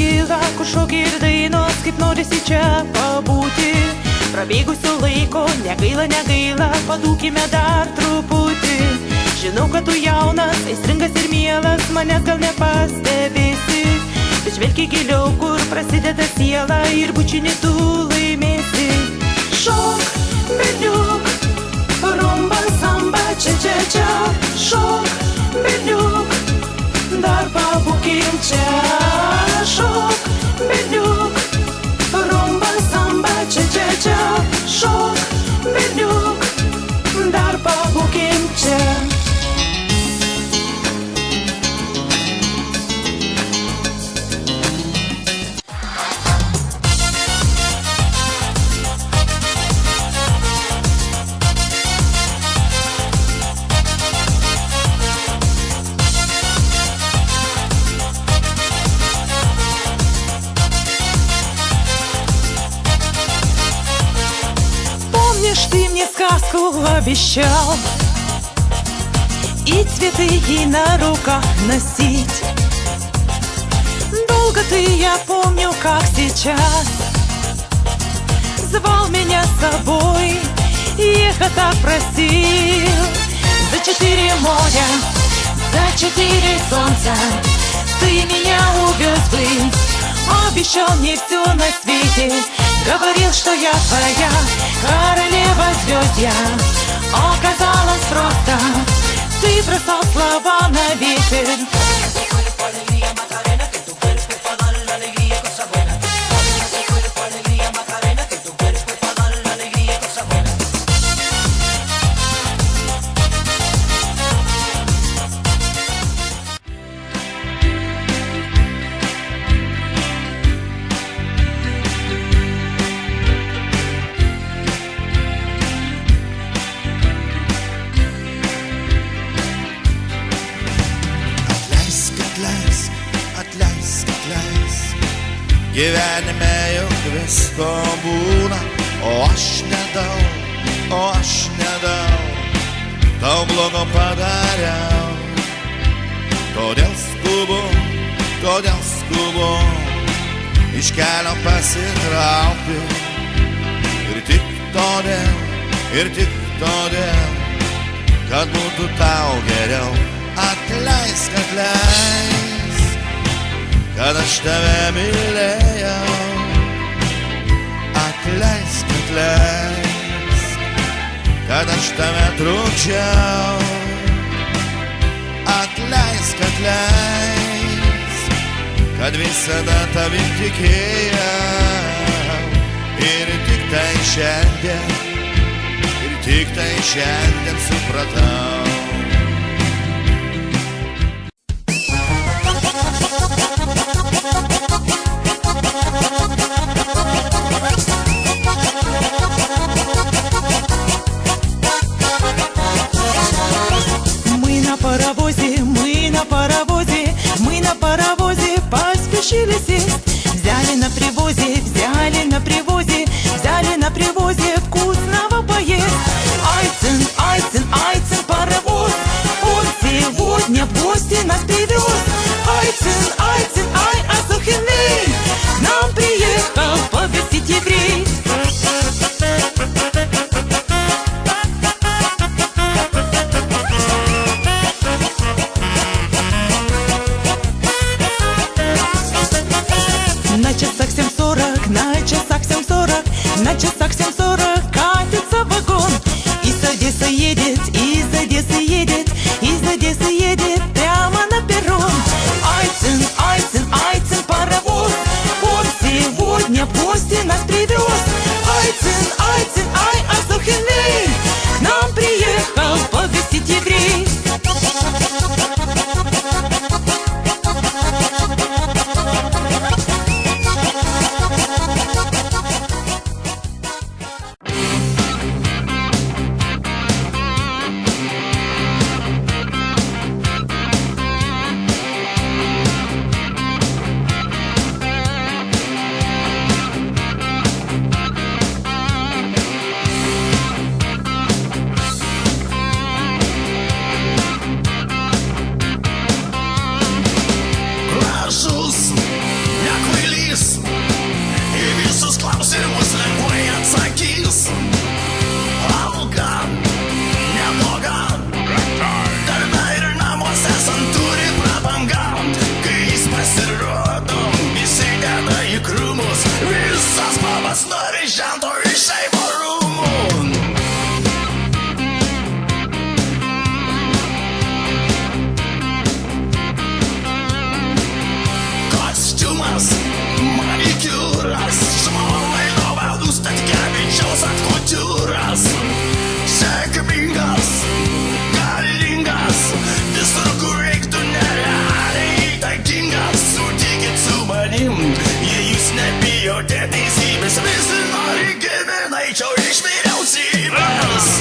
kyla, kur šokiai ir dainos, kaip norisi čia pabūti. Prabėgusio laiko negaila, negaila, padūkime dar truputį. Žinau, kad tu jaunas, aistringas ir mielas, manęs gal nepastebėsi. Bet žvelgi giliau, kur prasideda siela ir bučinį tu laimėsi. Šok, berniuk, rumba, samba, čia, čia, čia. Šok, berniuk, dar pabūkim čia. Šok, berniuk, rumba, samba, čia, čia, čia. Šok, berniuk, dar pabūkim čia. Помнишь, ты мне сказку обещал и цветы ей на руках носить? Долго ты, я помню, как сейчас, звал меня с собой, ехать так просил. За 4 моря, за 4 солнца ты меня увез бы, обещал мне все на свете. Говорил, что я твоя королева звезд я. Оказалось просто, ты бросал слова на ветер. Gyvenime juk visko būna, o aš nedaug tau blogo padariau. Todėl skubu iš kelio pasitraukti. Ir tik todėl, kad būtų tau geriau. Atleisk, kad aš tave mylėjau. Atleisk, kad aš tave trukdžiau. Atleisk, kad visada tavim tikėjau. Ir tik tai šiandien supratau. Поспешили сесть, взяли на привозе, вкусного поесть. Айцин, паровоз, он сегодня в гости нас привез. Айцин, ай, Асухиный, к нам приехал погостить еврей. На часах 7:40 катится вагон. Из Одессы едет прямо на перрон. Айцин, паровоз, он сегодня в гости нас привез. Айцин, ай, Асухиный, к нам приехал погостить еврей. šios atkultūros. Sėkmingas, galingas, visur kur reiktų nerealiai įtakingas. Sutikit su manim, jei jūs nebijote teisybės, visi nori giminaičio iš vyriausybės.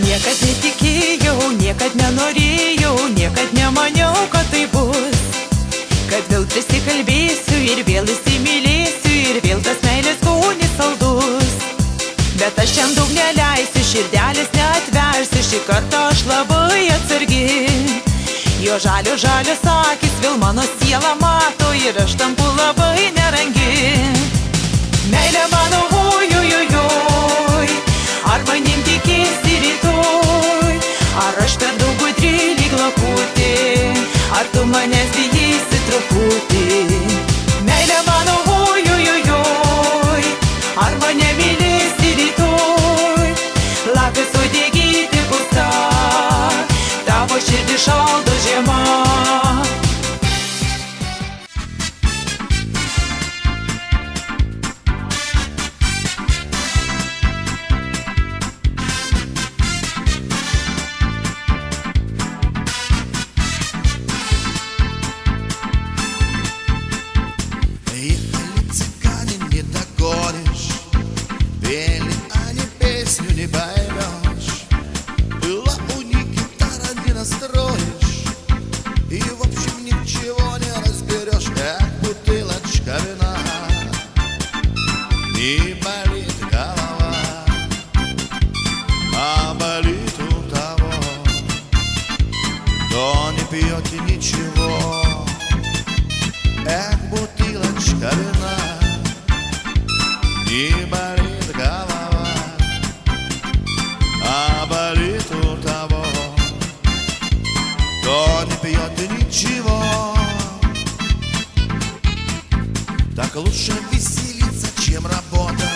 Niekad netikėjau, niekad nenorėjau, niekad nemaniau, kad tai bus. Kad vėl prisikalbėsiu ir vėl įsimylėsiu ir vėl tas meilės skonis saldus. Bet aš jam daug neleisiu, širdelės neatversiu, šį kartą aš labai atsargi. Jo žalios akys vėl mano sielą mato ir aš tampu labai nerangi. Meilė mano, ojojojoj, ar manim tikėsi rytoj? Ar aš per daug gudri lyg laputė? Ar tu manęs bijėsi truputį? Meilė mano, ojojojoj, ar mane mylėsi rytoj? Lapė sudegyti pusta, tavo širdį šaldo žiema. Так лучше веселиться, чем работать.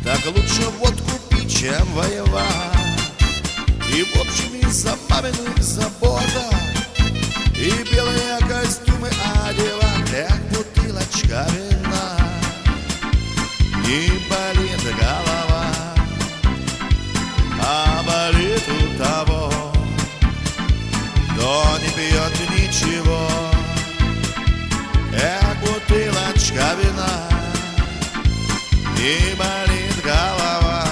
Так лучше водку пить, чем воевать. И в общем из-за маминых заботах и белые костюмы одевать, как бутылочка вина. Не болит голова, а болит у того, кто не пьет ничего. Бутылочка вина, не болит голова,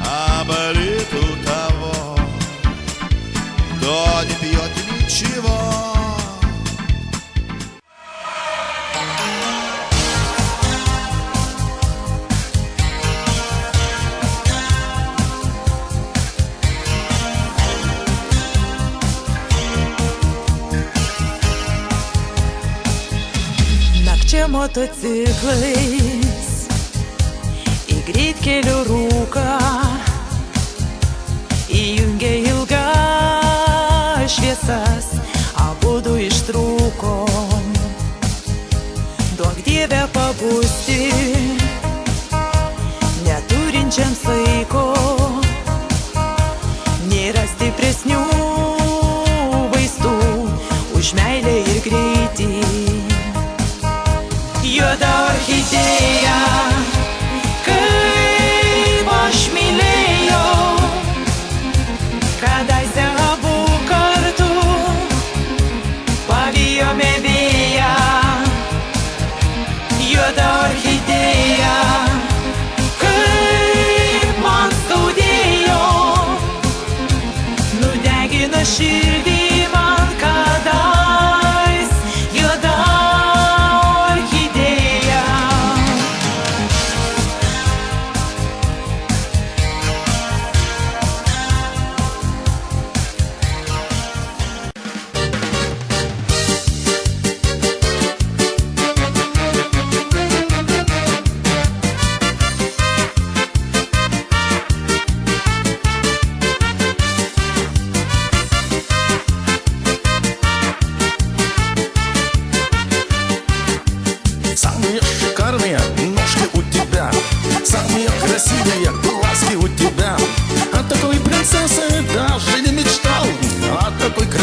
а болит у того, кто не пьет ничего. Čia motociklais į greitkelių rūką įjungė ilgas šviesas, abudu ištrūkom. Duok Dieve pabusti neturinčiam saiko, nėra stipresnių vaistų už meilę ir greitį. Juoda orchidėja, kaip aš mylėjau, kadaise abu kartu pavijome vėją.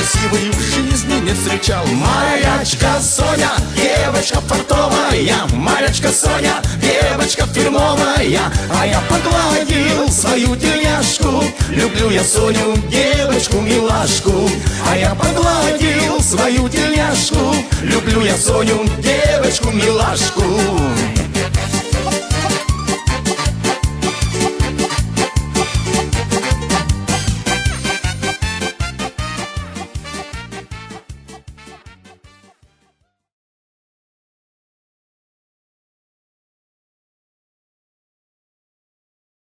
красивой в жизни не встречал. Морячка Соня, девочка портовая, морячка Соня, девочка фирмовая. А я погладил свою тельняшку, люблю я Соню, девочку милашку. А я погладил свою тельняшку, люблю я Соню, девочку милашку.